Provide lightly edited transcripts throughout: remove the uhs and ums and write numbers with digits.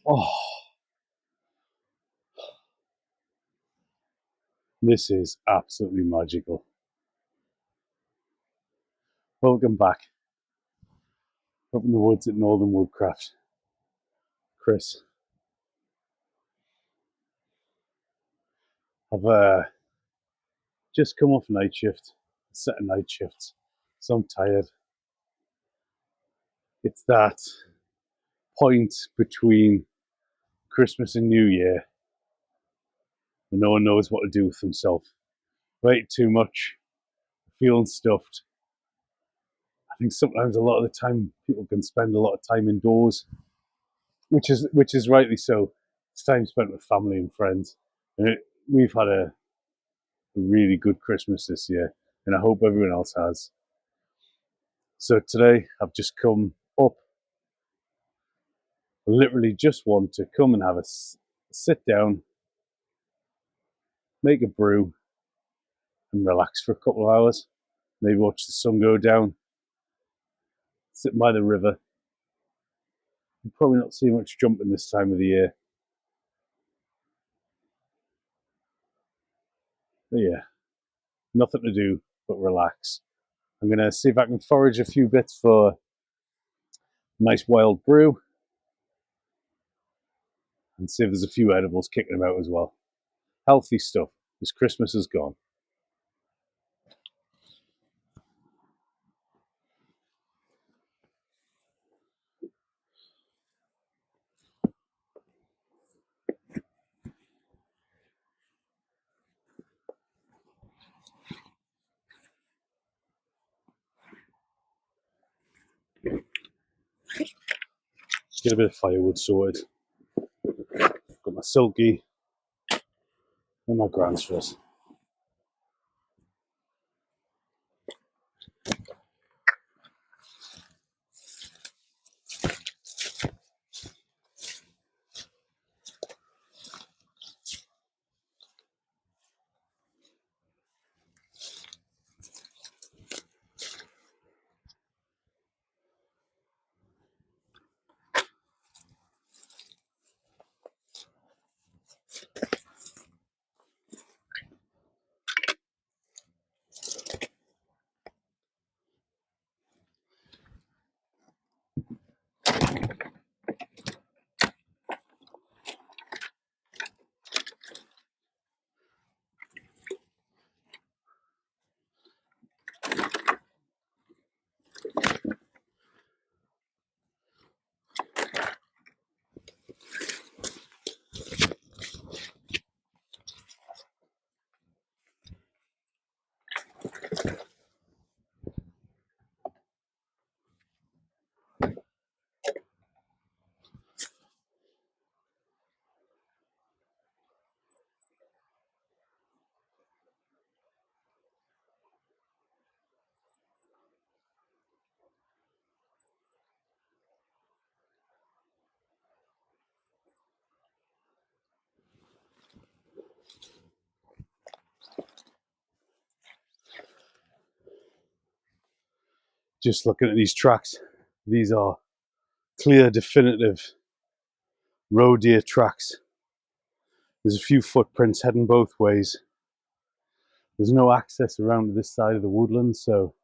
Oh, this is absolutely magical. Welcome back up in the woods at Northern Woodcraft. Chris, I've just come off night shift, set of night shifts, so I'm tired. It's that point between Christmas and New Year when no one knows what to do with themselves. Right, too much, feeling stuffed. I think sometimes a lot of the time people can spend a lot of time indoors, which is rightly so. It's time spent with family and friends. And we've had a really good Christmas this year, and I hope everyone else has. So today I've just come up. I literally just want to come and have a sit down, make a brew, and relax for a couple of hours. Maybe watch the sun go down, sit by the river. You'll probably not see much jumping this time of the year. But yeah, nothing to do but relax. I'm going to see if I can forage a few bits for a nice wild brew and see if there's a few edibles kicking about as well. Healthy stuff, because Christmas is gone. Get a bit of firewood sorted. Got my silky and my Gransfus. Just looking at these tracks, these are clear, definitive roe deer tracks. There's a few footprints heading both ways. There's no access around this side of the woodland, so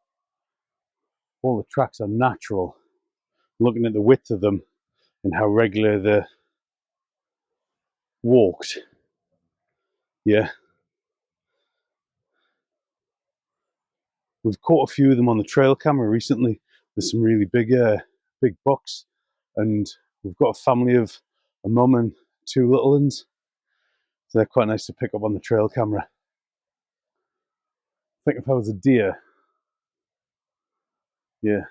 all the tracks are natural. Looking at the width of them and how regular they're walked. Yeah. We've caught a few of them on the trail camera recently. There's some really big bucks, and we've got a family of a mum and two little ones. So they're quite nice to pick up on the trail camera. I think if I was a deer, yeah,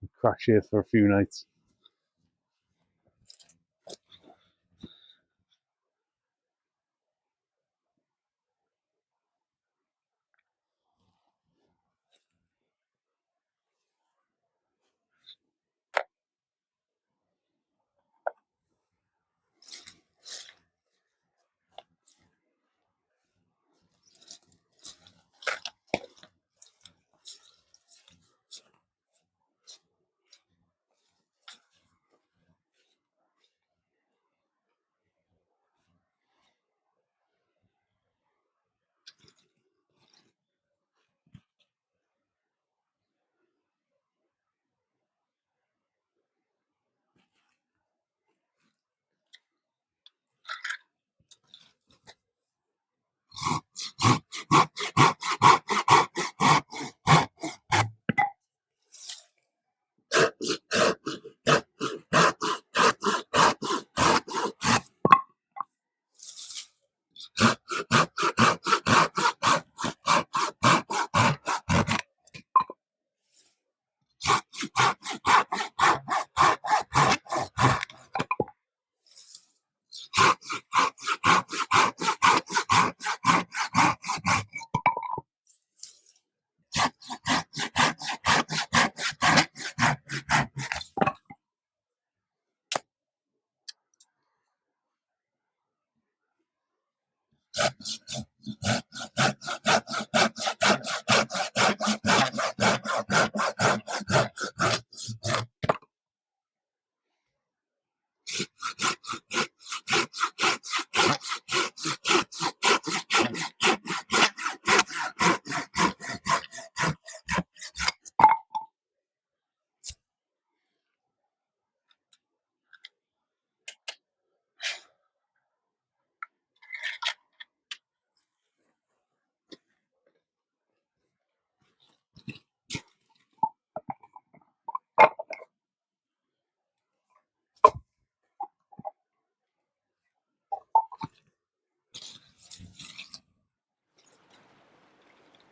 I'd crash here for a few nights.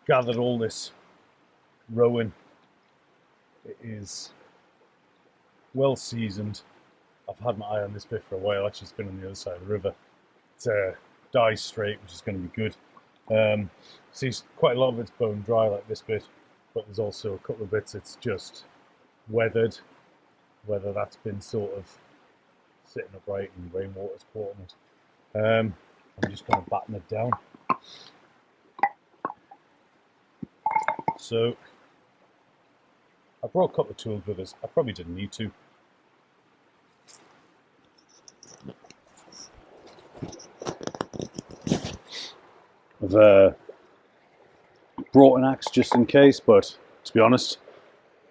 Gathered all this rowan. It is well seasoned. I've had my eye on this bit for a while. Actually, it's been on the other side of the river. It's dye straight, which is going to be good. See, quite a lot of it's bone dry like this bit, but there's also a couple of bits it's just weathered, whether that's been sort of sitting upright and rainwater's caught on it. I'm just going to batten it down. So I brought a couple of tools with us. I probably didn't need to. I've brought an axe just in case, but to be honest,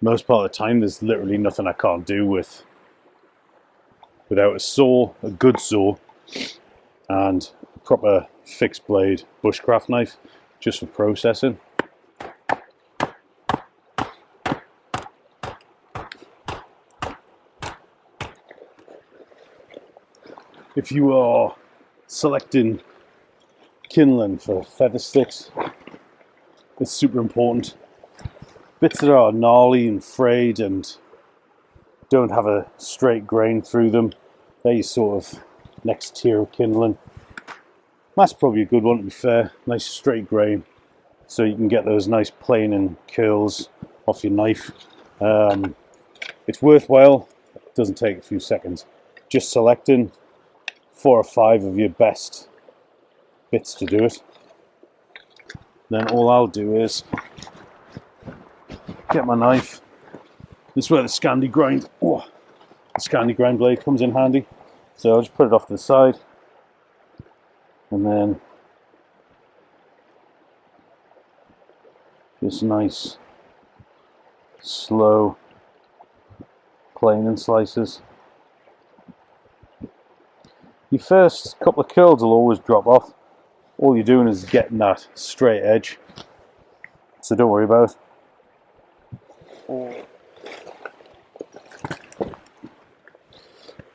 most part of the time there's literally nothing I can't do without a saw, a good saw, and a proper fixed blade bushcraft knife just for processing. If you are selecting kindling for feather sticks, it's super important. Bits that are gnarly and frayed and don't have a straight grain through them, they're your sort of next tier of kindling. That's probably a good one, to be fair. Nice straight grain, so you can get those nice planing curls off your knife. It's worthwhile. It doesn't take a few seconds. Just selecting 4 or 5 of your best bits to do it. Then all I'll do is get my knife. This is where the Scandi grind blade comes in handy. So I'll just put it off to the side, and then just nice, slow planing slices. Your first couple of curls will always drop off. All you're doing is getting that straight edge, so don't worry about it.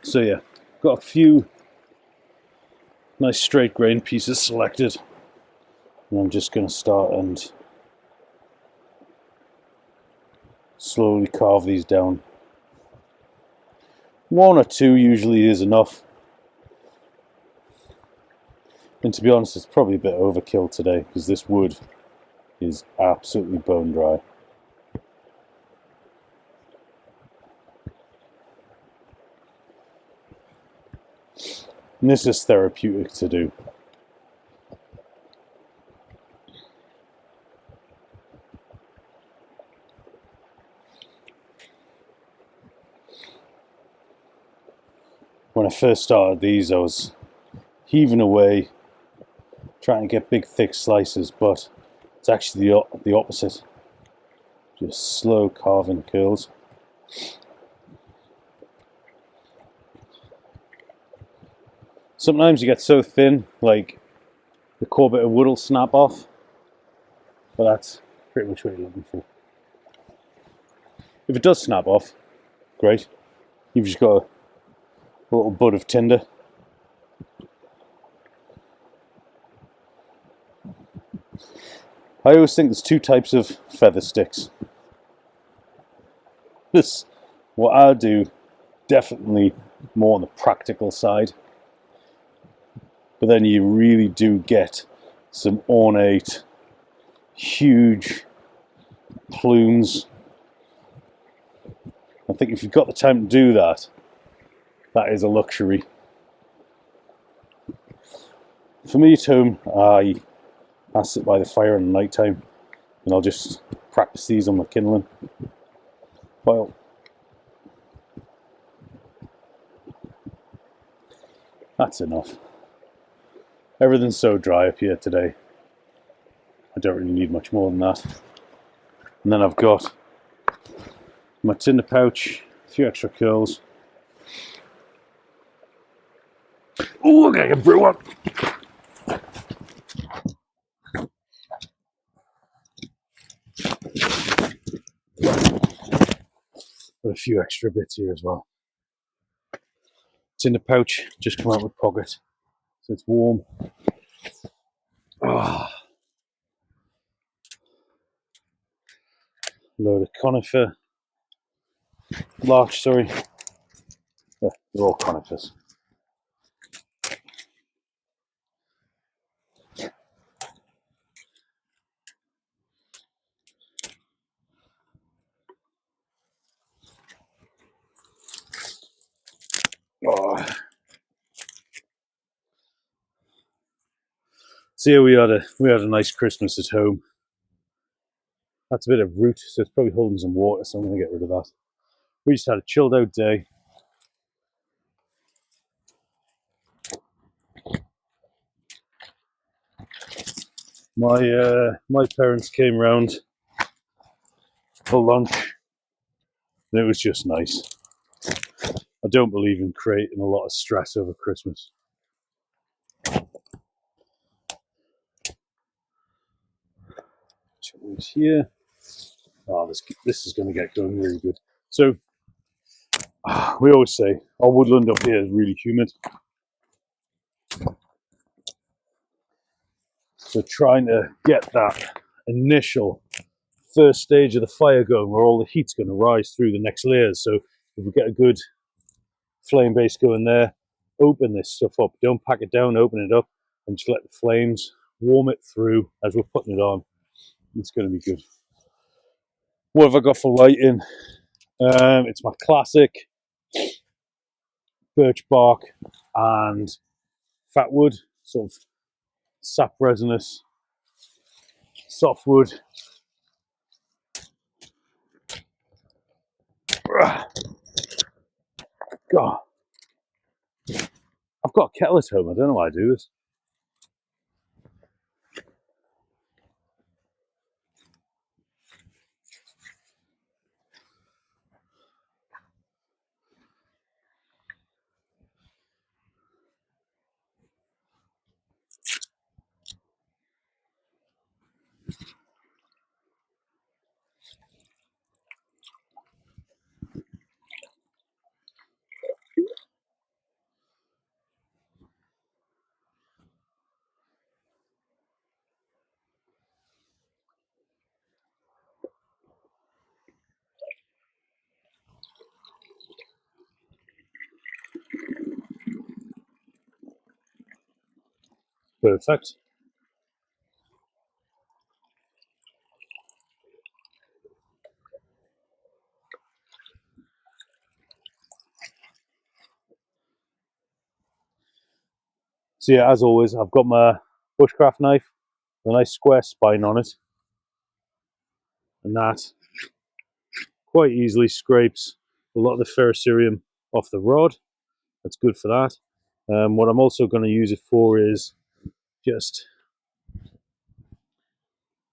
So yeah, got a few nice straight grain pieces selected, and I'm just going to start and slowly carve these down. 1 or 2 usually is enough. And to be honest, it's probably a bit overkill today because this wood is absolutely bone dry. And this is therapeutic to do. When I first started these, I was heaving away, trying to get big thick slices, but it's actually the opposite. Just slow carving curls. Sometimes you get so thin, like the core bit of wood will snap off, but that's pretty much what you're looking for. If it does snap off, great. You've just got a little bud of tinder. I always think there's 2 types of feather sticks. What I do, definitely more on the practical side. But then you really do get some ornate, huge plumes. I think if you've got the time to do that, that is a luxury. For me at home, I sit by the fire in the night time and I'll just practice these on my kindling. Well, that's enough. Everything's so dry up here today. I don't really need much more than that. And then I've got my tinder pouch, a few extra curls. Oh, okay, I can brew one. Got a few extra bits here as well. Tinder pouch, just come out with pocket, so it's warm. Load of conifer, larch, sorry. Yeah, they're all conifers. Oh. So yeah, we had a nice Christmas at home. That's a bit of root, so it's probably holding some water, so I'm going to get rid of that. We just had a chilled out day. My parents came round for lunch, and it was just nice. I don't believe in creating a lot of stress over Christmas. Here, this is going to get going really good. So we always say our woodland up here is really humid. So trying to get that initial first stage of the fire going where all the heat's going to rise through the next layers. So if we get a good flame base going there, open this stuff up. Don't pack it down, open it up, and just let the flames warm it through as we're putting it on. It's going to be good. What have I got for lighting? It's my classic birch bark and fat wood, sort of sap resinous softwood. God, I've got a kettle at home. I don't know why I do this. Perfect. So yeah, as always, I've got my bushcraft knife, a nice square spine on it, and that quite easily scrapes a lot of the ferrocerium off the rod. That's good for that. What I'm also going to use it for is just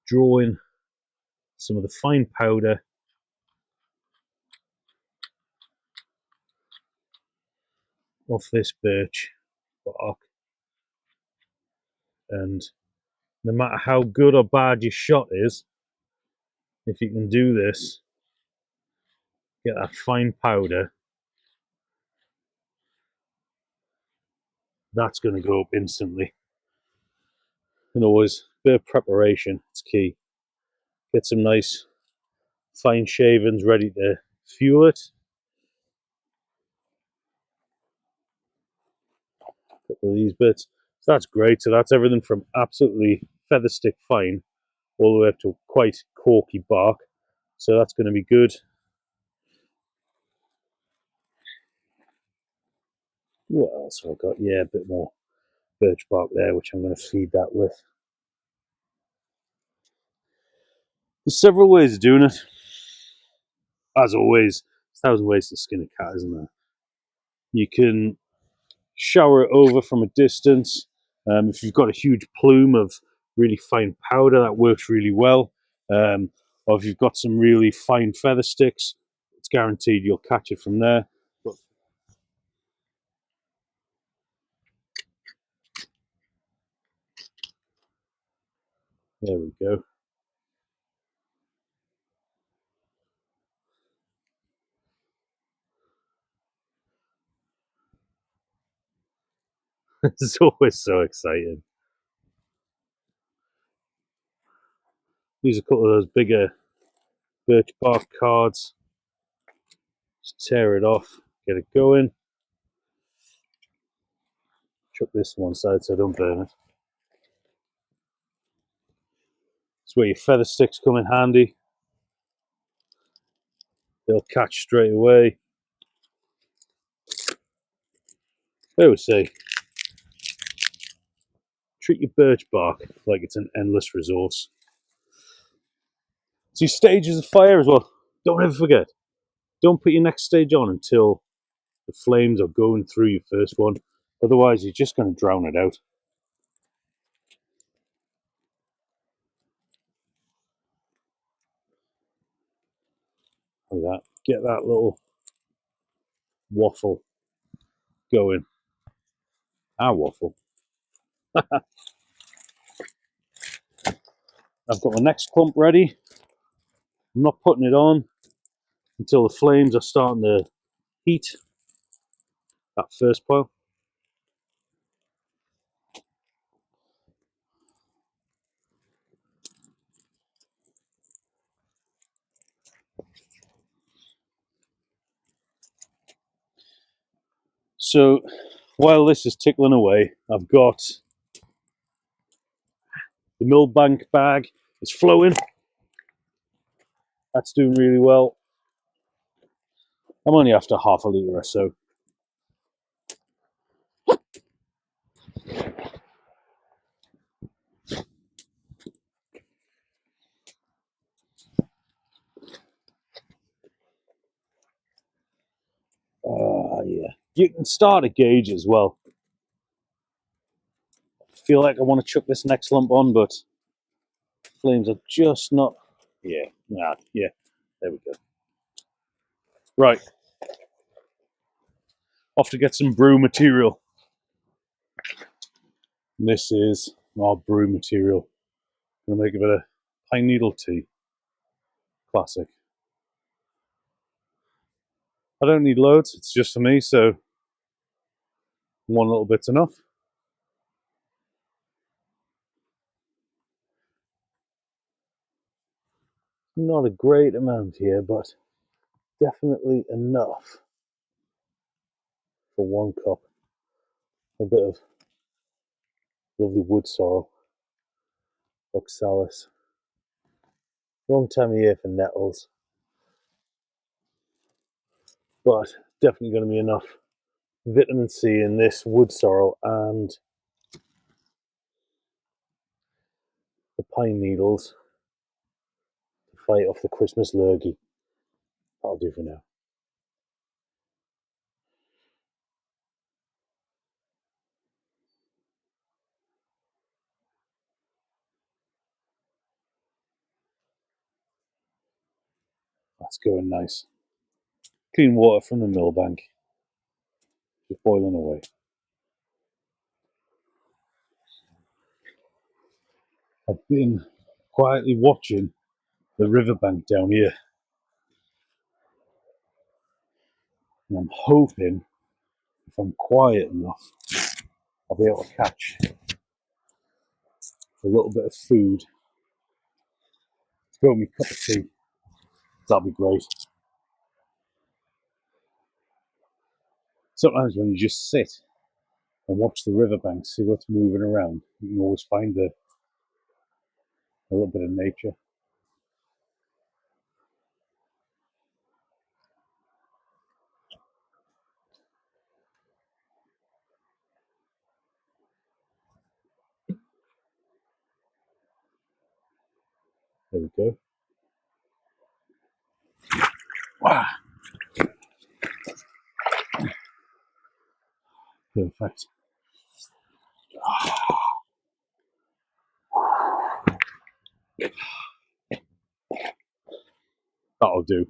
drawing some of the fine powder off this birch bark. And no matter how good or bad your shot is, if you can do this, get that fine powder, that's going to go up instantly. And always a bit of preparation, it's key. Get some nice fine shavings ready to fuel it. A couple of these bits. So that's great. So that's everything from absolutely feather stick fine all the way up to quite corky bark. So that's going to be good. What else have I got? Yeah, a bit more birch bark there, which I'm going to feed that with. There's several ways of doing it. As always, there's 1,000 ways to skin a cat, isn't there? You can shower it over from a distance. If you've got a huge plume of really fine powder, that works really well. Or if you've got some really fine feather sticks, it's guaranteed you'll catch it from there. But there we go. It's always so exciting. Use a couple of those bigger birch bark cards. Just tear it off, get it going. Chuck this to one side so I don't burn it. It's where your feather sticks come in handy. They'll catch straight away. I always say, treat your birch bark like it's an endless resource. So your stages of fire as well. Don't ever forget. Don't put your next stage on until the flames are going through your first one. Otherwise, you're just going to drown it out. Like that. Get that little waffle going. Our waffle. I've got my next clump ready. I'm not putting it on until the flames are starting to heat that first pile. So while this is tickling away, I've got the millbank bag. It's flowing. That's doing really well. I'm only after half a litre or so. Yeah. You can start a gauge as well. I feel like I want to chuck this next lump on, but flames are just not. Yeah, yeah. There we go. Right. Off to get some brew material. This is our brew material. I'm going to make a bit of pine needle tea. Classic. I don't need loads, it's just for me, so one little bit's enough. Not a great amount here, but definitely enough for 1 cup. A bit of lovely wood sorrel, oxalis. Wrong time of year for nettles, but definitely going to be enough vitamin C in this wood sorrel and the pine needles to fight off the Christmas lurgy. That'll do for now. That's going nice. Clean water from the millbank, just boiling away. I've been quietly watching the riverbank down here, and I'm hoping if I'm quiet enough, I'll be able to catch a little bit of food to go with my cup of tea. That'll be great. Sometimes when you just sit and watch the riverbank, see what's moving around, you can always find a little bit of nature. There we go. Wow. Perfect. That'll do.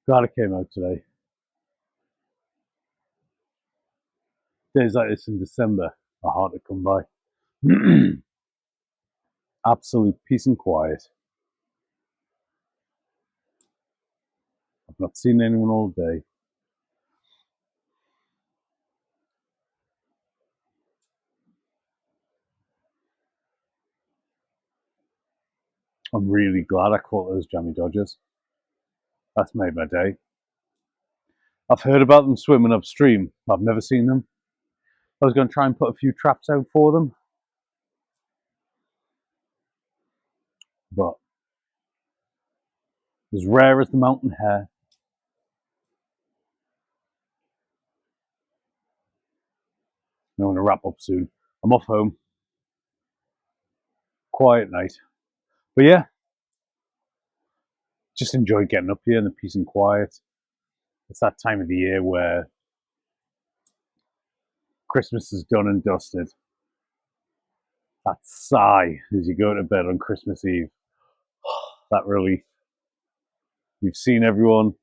Glad it came out today. Days like this in December are hard to come by. Absolute peace and quiet. I've not seen anyone all day. I'm really glad I caught those jammy dodgers. That's made my day. I've heard about them swimming upstream. I've never seen them. I was going to try and put a few traps out for them, but as rare as the mountain hare. I'm going to wrap up soon. I'm off home. Quiet night. But yeah, just enjoy getting up here in the peace and quiet. It's that time of the year where Christmas is done and dusted. That sigh as you go to bed on Christmas Eve. That relief. You've seen everyone.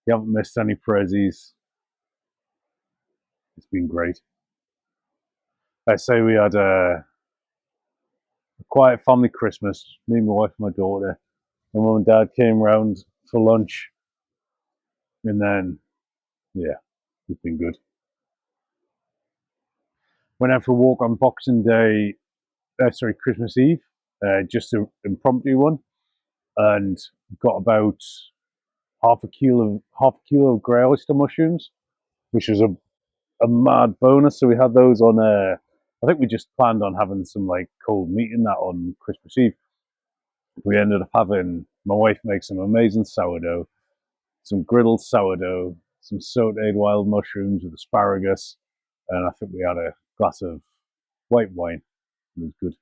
You haven't missed any prezzies. It's been great. I say we had a quiet family Christmas. Me, my wife, and my daughter. My mum and dad came round for lunch. And then, yeah, it's been good. Went out for a walk on Boxing Day, Christmas Eve, just an impromptu one, and got about half a kilo of grey oyster mushrooms, which was a mad bonus. So we had those on. I think we just planned on having some like cold meat in that on Christmas Eve. We ended up having my wife make some amazing sourdough, some griddled sourdough, some sautéed wild mushrooms with asparagus, and I think we had a glass of white wine. It was good.